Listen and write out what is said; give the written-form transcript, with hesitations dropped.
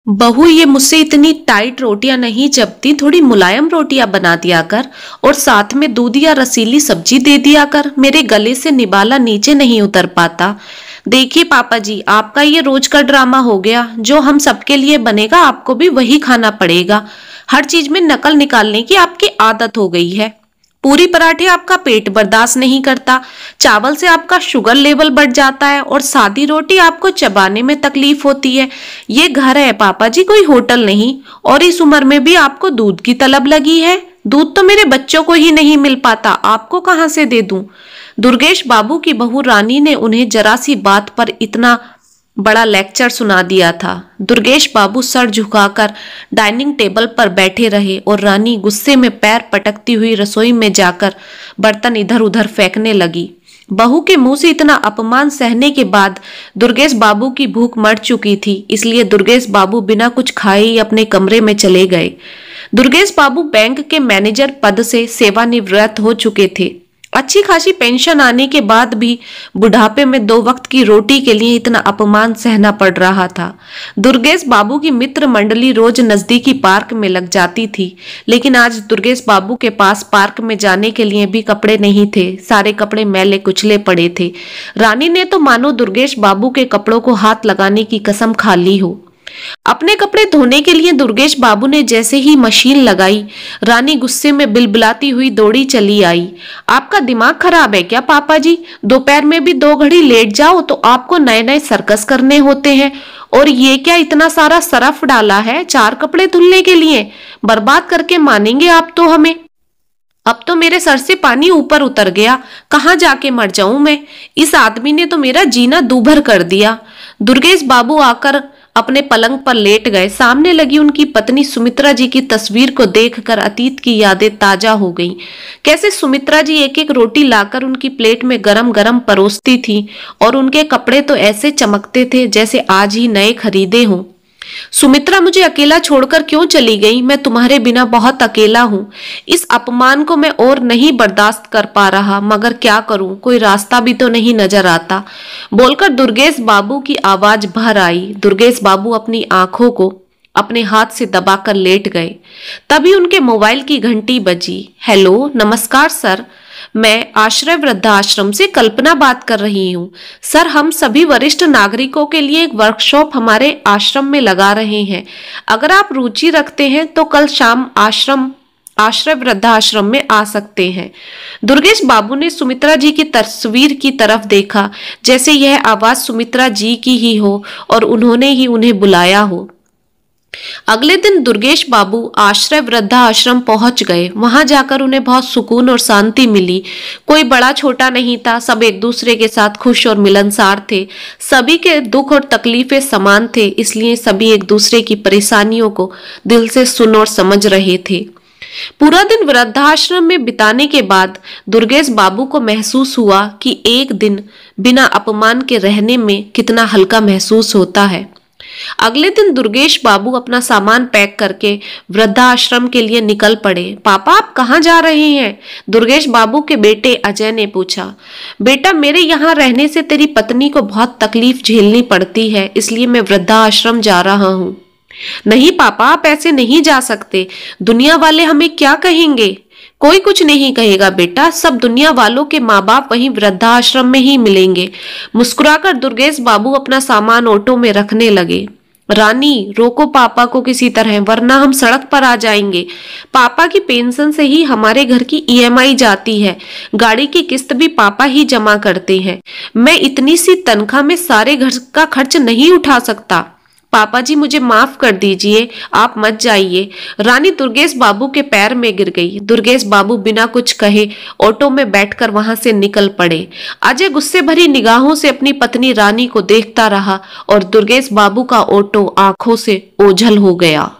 बहू, ये मुझसे इतनी टाइट रोटियां नहीं जमती, थोड़ी मुलायम रोटियां बना दिया कर और साथ में दूध या रसीली सब्जी दे दिया कर। मेरे गले से निवाला नीचे नहीं उतर पाता। देखिए पापा जी, आपका ये रोज का ड्रामा हो गया। जो हम सबके लिए बनेगा आपको भी वही खाना पड़ेगा। हर चीज में नकल निकालने की आपकी आदत हो गई है। पूरी पराठे आपका पेट बर्दाश्त नहीं करता, चावल से आपका शुगर लेवल बढ़ जाता है और सादी रोटी आपको चबाने में तकलीफ होती है। ये घर है पापा जी, कोई होटल नहीं। और इस उम्र में भी आपको दूध की तलब लगी है। दूध तो मेरे बच्चों को ही नहीं मिल पाता, आपको कहां से दे दूं? दुर्गेश बाबू की बहू रानी ने उन्हें जरा सी बात पर इतना बड़ा लेक्चर सुना दिया था। दुर्गेश बाबू सर झुकाकर डाइनिंग टेबल पर बैठे रहे और रानी गुस्से में पैर पटकती हुई रसोई में जाकर बर्तन इधर उधर फेंकने लगी। बहू के मुंह से इतना अपमान सहने के बाद दुर्गेश बाबू की भूख मर चुकी थी, इसलिए दुर्गेश बाबू बिना कुछ खाए ही अपने कमरे में चले गए। दुर्गेश बाबू बैंक के मैनेजर पद से सेवानिवृत्त हो चुके थे। अच्छी खासी पेंशन आने के बाद भी बुढ़ापे में 2 वक्त की रोटी के लिए इतना अपमान सहना पड़ रहा था। दुर्गेश बाबू की मित्र मंडली रोज नजदीकी पार्क में लग जाती थी, लेकिन आज दुर्गेश बाबू के पास पार्क में जाने के लिए भी कपड़े नहीं थे। सारे कपड़े मैले कुचले पड़े थे। रानी ने तो मानो दुर्गेश बाबू के कपड़ों को हाथ लगाने की कसम खा ली हो। अपने कपड़े धोने के लिए दुर्गेश बाबू ने जैसे ही मशीन लगाई, रानी गुस्से में बिलबिलाती हुई दौड़ी चली आई। आपका दिमाग खराब है क्या पापा जी? दोपहर में भी 2 घड़ी लेट जाओ तो आपको नए नए सर्कस करने होते हैं। और ये क्या इतना सारा सरफ डाला है 4 कपड़े धुलने के लिए? बर्बाद करके मानेंगे आप तो हमें। अब तो मेरे सर से पानी ऊपर उतर गया, कहाँ जाके मर जाऊं मैं। इस आदमी ने तो मेरा जीना दूभर कर दिया। दुर्गेश बाबू आकर अपने पलंग पर लेट गए। सामने लगी उनकी पत्नी सुमित्रा जी की तस्वीर को देखकर अतीत की यादें ताजा हो गईं। कैसे सुमित्रा जी एक एक रोटी लाकर उनकी प्लेट में गरम गरम परोसती थी और उनके कपड़े तो ऐसे चमकते थे जैसे आज ही नए खरीदे हों। सुमित्रा, मुझे अकेला छोड़कर क्यों चली गई? मैं तुम्हारे बिना बहुत अकेला हूँ। इस अपमान को मैं और नहीं बर्दाश्त कर पा रहा, मगर क्या करूं, कोई रास्ता भी तो नहीं नजर आता। बोलकर दुर्गेश बाबू की आवाज बाहर आई। दुर्गेश बाबू अपनी आंखों को अपने हाथ से दबाकर लेट गए। तभी उनके मोबाइल की घंटी बजी। हेलो, नमस्कार सर, मैं आश्रय वृद्धाश्रम से कल्पना बात कर रही हूँ। सर, हम सभी वरिष्ठ नागरिकों के लिए एक वर्कशॉप हमारे आश्रम में लगा रहे हैं। अगर आप रुचि रखते हैं तो कल शाम आश्रय वृद्धाश्रम में आ सकते हैं। दुर्गेश बाबू ने सुमित्रा जी की तस्वीर की तरफ देखा, जैसे यह आवाज सुमित्रा जी की ही हो और उन्होंने ही उन्हें बुलाया हो। अगले दिन दुर्गेश बाबू आश्रय वृद्धाश्रम पहुंच गए। वहां जाकर उन्हें बहुत सुकून और शांति मिली। कोई बड़ा छोटा नहीं था, सब एक दूसरे के साथ खुश और मिलनसार थे। सभी के दुख और तकलीफें समान थे, इसलिए सभी एक दूसरे की परेशानियों को दिल से सुन और समझ रहे थे। पूरा दिन वृद्धाश्रम में बिताने के बाद दुर्गेश बाबू को महसूस हुआ कि एक दिन बिना अपमान के रहने में कितना हल्का महसूस होता है। अगले दिन दुर्गेश बाबू अपना सामान पैक करके वृद्धाश्रम के लिए निकल पड़े। पापा, आप कहाँ जा रहे हैं? दुर्गेश बाबू के बेटे अजय ने पूछा। बेटा, मेरे यहाँ रहने से तेरी पत्नी को बहुत तकलीफ झेलनी पड़ती है, इसलिए मैं वृद्धाश्रम जा रहा हूँ। नहीं पापा, आप ऐसे नहीं जा सकते। दुनिया वाले हमें क्या कहेंगे? कोई कुछ नहीं कहेगा बेटा, सब दुनिया वालों के माँ बाप वहीं वृद्धाश्रम में ही मिलेंगे। मुस्कुराकर दुर्गेश बाबू अपना सामान ऑटो में रखने लगे। रानी, रोको पापा को किसी तरह, वरना हम सड़क पर आ जाएंगे। पापा की पेंशन से ही हमारे घर की ईएमआई जाती है। गाड़ी की किस्त भी पापा ही जमा करते हैं। मैं इतनी सी तनख्वाह में सारे घर का खर्च नहीं उठा सकता। पापा जी, मुझे माफ कर दीजिए, आप मत जाइए। रानी दुर्गेश बाबू के पैर में गिर गई। दुर्गेश बाबू बिना कुछ कहे ऑटो में बैठकर वहां से निकल पड़े। अजय गुस्से भरी निगाहों से अपनी पत्नी रानी को देखता रहा और दुर्गेश बाबू का ऑटो आंखों से ओझल हो गया।